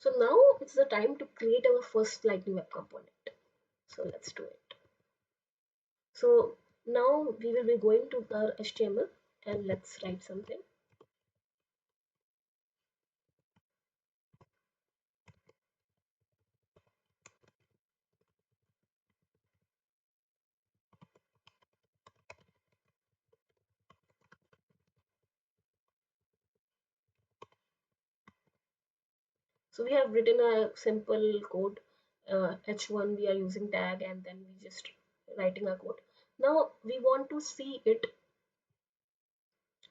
So now it's the time to create our first Lightning Web Component. So let's do it. So now we will be going to our HTML and let's write something. So we have written a simple code. H1 we are using tag and then we just writing a code. Now we want to see it.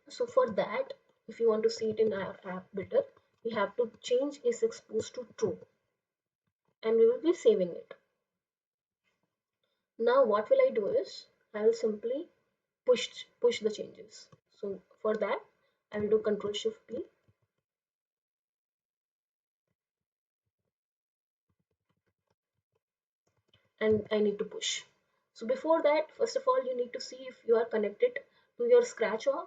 So for that, if you want to see it in our app better, we have to change is exposed to true and we will be saving it. Now what will I do is I will simply push the changes. So for that I will do Control Shift P and I need to push. So before that, first of all, you need to see if you are connected to your Scratch org.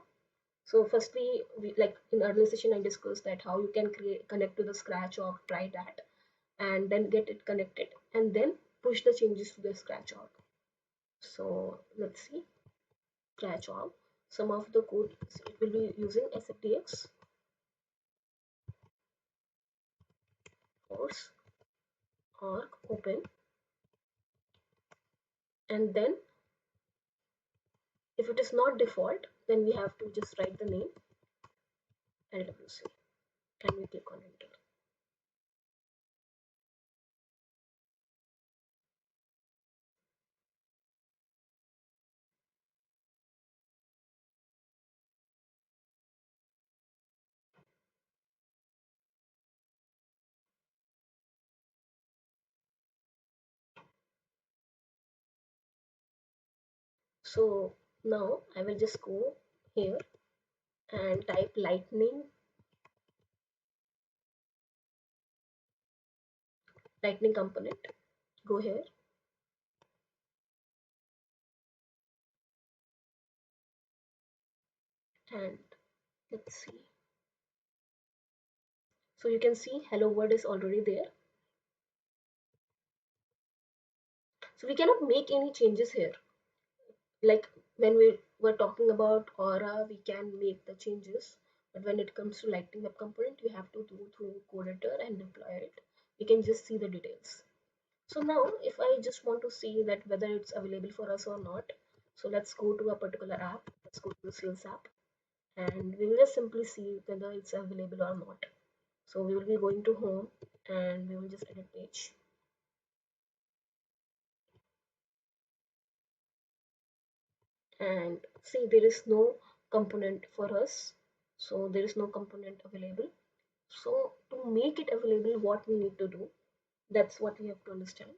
So firstly, like in earlier session, I discussed that how you can connect to the Scratch org, try that, and then get it connected, and then push the changes to the Scratch org. So let's see, Scratch org. Some of the code it will be using SFDX, force, org, open, and then if it is not default, then we have to just write the name LWC and we click on enter. So now I will just go here and type lightning component. Go here and let's see. So you can see hello world is already there. So we cannot make any changes here. Like when we were talking about Aura, we can make the changes. But when it comes to Lightning Web Component, we have to go through code editor and deploy it. We can just see the details. So now if I just want to see that whether it's available for us or not, so let's go to a particular app. Let's go to the sales app and we will just simply see whether it's available or not. So we will be going to home and we will just edit page and see there is no component for us. So there is no component available. So to make it available, what we need to do, that's what we have to understand.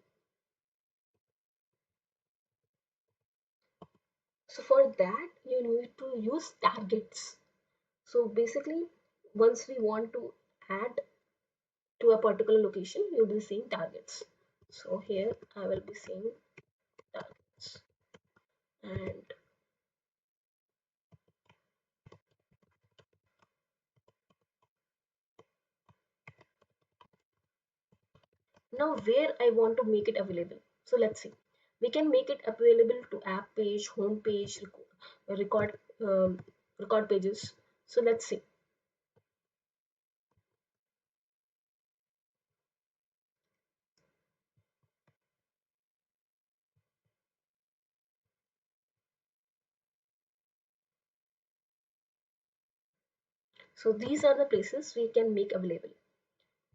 So for that, you need to use targets. So basically, once we want to add to a particular location, we will be saying targets. So here I will be saying targets. And now where I want to make it available. So let's see. We can make it available to app page, home page, record, record pages. So let's see. So these are the places we can make available.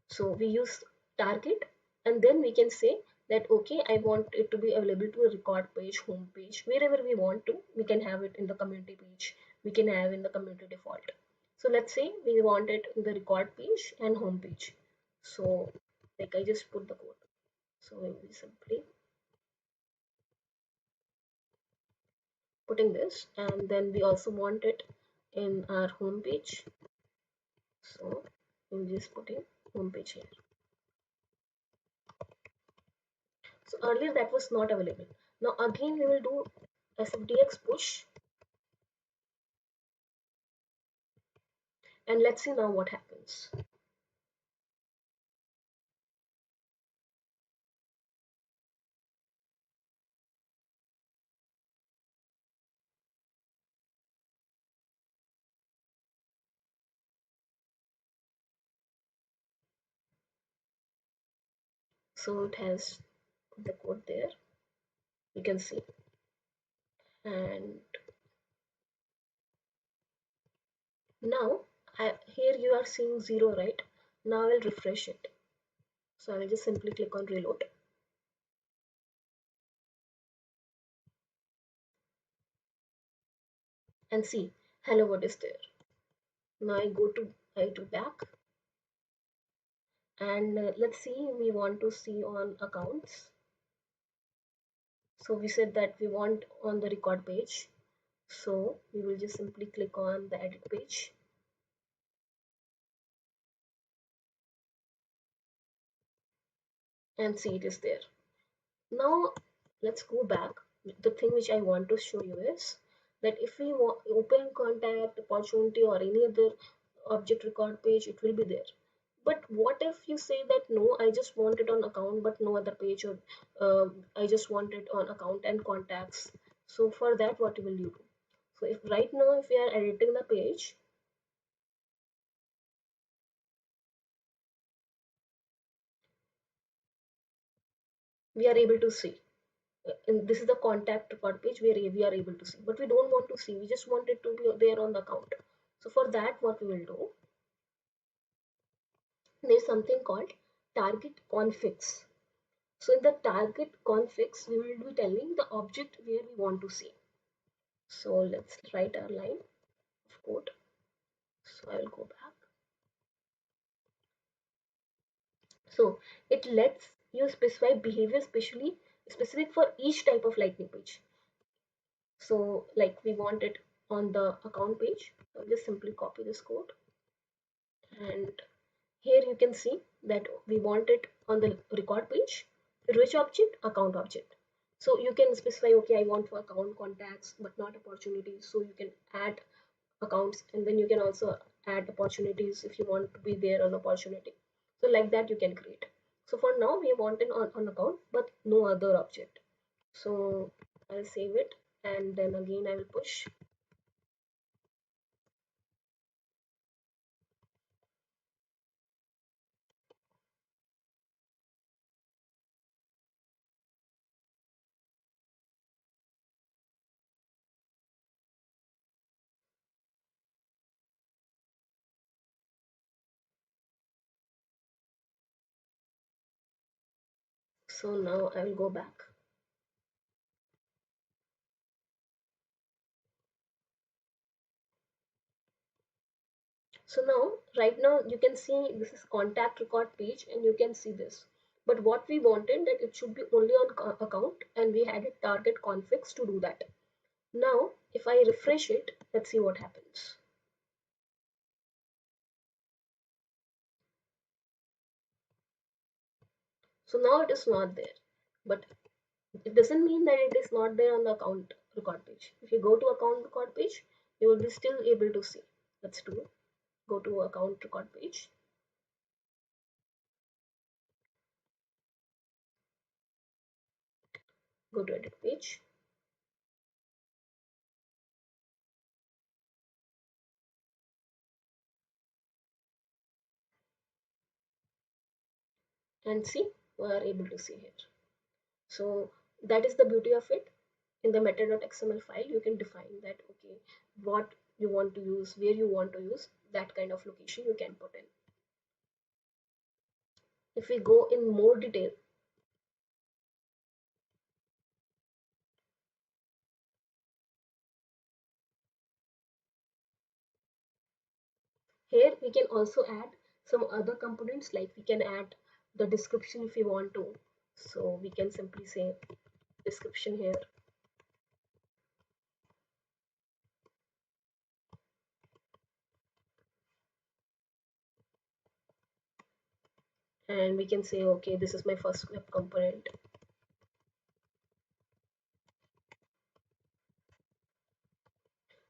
So we use target and then we can say that okay, I want it to be available to a record page, home page, wherever we want to. We can have it in the community page. We can have in the community default. So let's say we want it in the record page and home page. So like I just put the code. So we simply putting this and then we also want it in our home page. So we'll just putting home page here. So earlier that was not available. Now again we will do SFDX push and let's see now what happens. So it has the code there, you can see. And now here you are seeing 0, right? Now I'll refresh it. So I'll just simply click on reload and see hello what is there. Now I go to back, and let's see, we want to see on accounts. So we said that we want on the record page. So we will just simply click on the edit page and see it is there. Now let's go back. The thing which I want to show you is that if we open contact, opportunity, or any other object record page, it will be there. But what if you say that no, I just want it on account but no other page, or I just want it on account and contacts. So for that, what will you do? So if right now, if we are editing the page, we are able to see. And this is the contact record page where we are able to see, but we don't want to see, we just want it to be there on the account. So for that, what we will do, there's something called target configs. So in the target configs, we will be telling the object where we want to see. So let's write our line of code. So I will go back. So it lets you specify behavior specific for each type of lightning page. So like we want it on the account page, I'll just simply copy this code, and here you can see that we want it on the record page. Which object? Account object. So you can specify, okay, I want for account contacts but not opportunities. So you can add accounts, and then you can also add opportunities if you want to be there on opportunity. So like that you can create. So for now we want it on account but no other object. So I'll save it, and then again I will push. So now I will go back. So now, right now, you can see this is contact record page, and you can see this. But what we wanted that it should be only on account, and we had a target configs to do that. Now, if I refresh it, let's see what happens. So now it is not there, but it doesn't mean that it is not there on the account record page. If you go to account record page, you will be still able to see. Let's do. Go to account record page. Go to edit page. And see, we are able to see here. So that is the beauty of it. In the meta.xml file, you can define that, okay, what you want to use, where you want to use, that kind of location you can put in. If we go in more detail, here we can also add some other components, like we can add the description if we want to. So we can simply say description here, and we can say, okay, this is my first web component.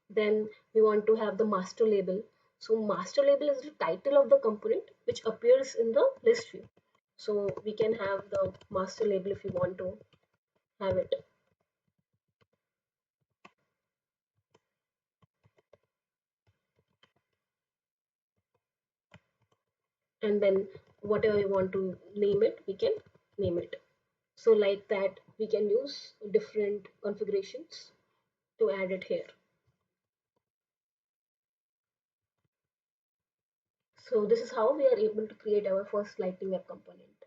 Then we want to have the master label. So master label is the title of the component which appears in the list view. So we can have the master label if you want to have it. And then whatever you want to name it, we can name it. So like that, we can use different configurations to add it here. So this is how we are able to create our first Lightning Web Component.